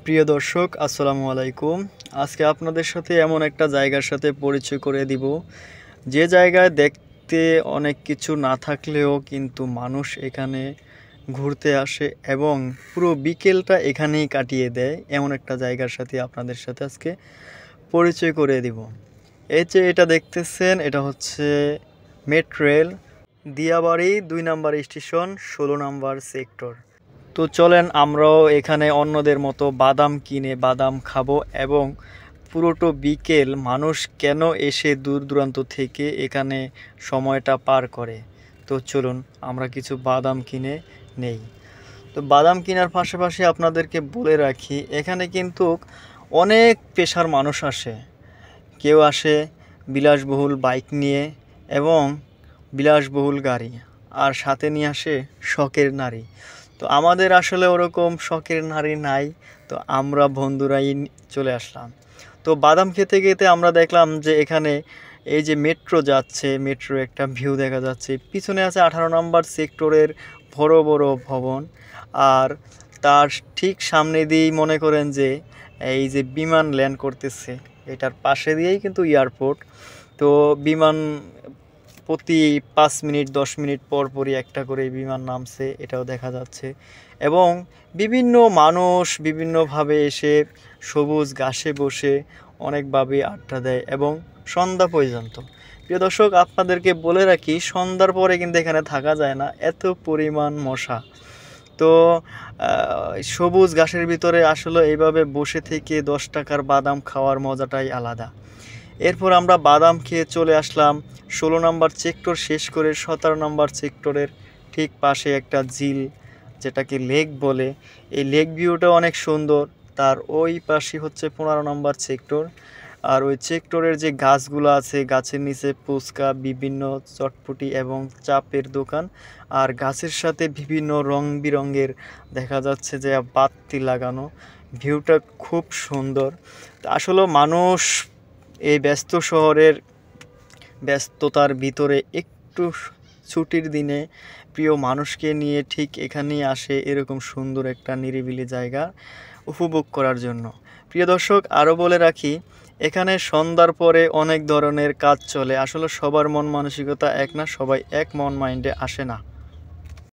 প্রিয় দর্শক আসসালামু আলাইকুম। আজকে আপনাদের সাথে এমন একটা জায়গার সাথে পরিচয় করে দিব, যে জায়গায় দেখতে অনেক কিছু না থাকলেও কিন্তু মানুষ এখানে ঘুরতে আসে এবং পুরো বিকেলটা এখানেই কাটিয়ে দেয়। এমন একটা জায়গার সাথে আপনাদের সাথে আজকে পরিচয় করে দিব। এই যে এটা দেখতেছেন, এটা হচ্ছে metro rail, Diabari ২ number station, ১৬ number sector. তো চলেন আমরাও এখানে অন্যদের মতো বাদাম কিনে বাদাম খাবো এবং পুরোটো বিকেল মানুষ কেন এসে দূর দূরান্ত থেকে এখানে সময়টা পার করে। তো চলুন আমরা কিছু বাদাম কিনে নেই। তো বাদাম কেনার পাশাপাশি আপনাদেরকে বলে রাখি, এখানে কিন্তু অনেক পেশার মানুষ আসে। কেউ আসে বিলাসবহুল বাইক নিয়ে এবং বিলাসবহুল গাড়ি, আর সাথে নিয়ে আসে শখের নারী। তো আমাদের আসলে ওরকম শখের নারী নাই, তো আমরা বন্ধুরাই চলে আসলাম। তো বাদাম খেতে খেতে আমরা দেখলাম যে এখানে এই যে মেট্রো যাচ্ছে, মেট্রো একটা ভিউ দেখা যাচ্ছে। পিছনে আছে 18 নম্বর সেক্টরের বড় বড় ভবন, আর তার ঠিক সামনে দিয়েই মনে করেন যে এই যে বিমান ল্যান্ড করতেছে, এটার পাশে দিয়েই কিন্তু এয়ারপোর্ট। তো বিমান প্রতি 5 মিনিট 10 মিনিট পর পরই একটা করে বিমান নামছে, এটাও দেখা যাচ্ছে। এবং বিভিন্ন মানুষ বিভিন্নভাবে এসে সবুজ ঘাসে বসে অনেকভাবে আড্ডা দেয় এবং সন্ধ্যা পর্যন্ত। প্রিয় দর্শক, আপনাদেরকে বলে রাখি, সন্ধ্যার পরে কিন্তু এখানে থাকা যায় না, এত পরিমাণ মশা। তো সবুজ ঘাসের ভিতরে আসলে এইভাবে বসে থেকে 10 টাকার বাদাম খাওয়ার মজাটাই আলাদা। এরপর আমরা বাদাম খেয়ে চলে আসলাম 16 নম্বর সেক্টর শেষ করে 17 নম্বর সেক্টরের ঠিক পাশে একটা ঝিল, যেটাকে লেক বলে। এই লেক ভিউটা অনেক সুন্দর। তার ওই পাশে হচ্ছে 15 নম্বর সেক্টর। আর ওই সেক্টরের যে গাছগুলো আছে, গাছের নিচে ফুচকা, বিভিন্ন চটপটি এবং চাপের দোকান, আর গাছের সাথে বিভিন্ন রং বিরঙের দেখা যাচ্ছে যে বাতি লাগানো। ভিউটা খুব সুন্দর। আসলে মানুষ এই ব্যস্ত শহরের ব্যস্ততার ভিতরে একটু ছুটির দিনে প্রিয় মানুষকে নিয়ে ঠিক এখানেই আসে, এরকম সুন্দর একটা নিরিবিলি জায়গা উপভোগ করার জন্য। প্রিয় দর্শক, আরও বলে রাখি, এখানে সন্ধ্যার পরে অনেক ধরনের কাজ চলে। আসলে সবার মন মানসিকতা এক না, সবাই এক মন মাইন্ডে আসে না।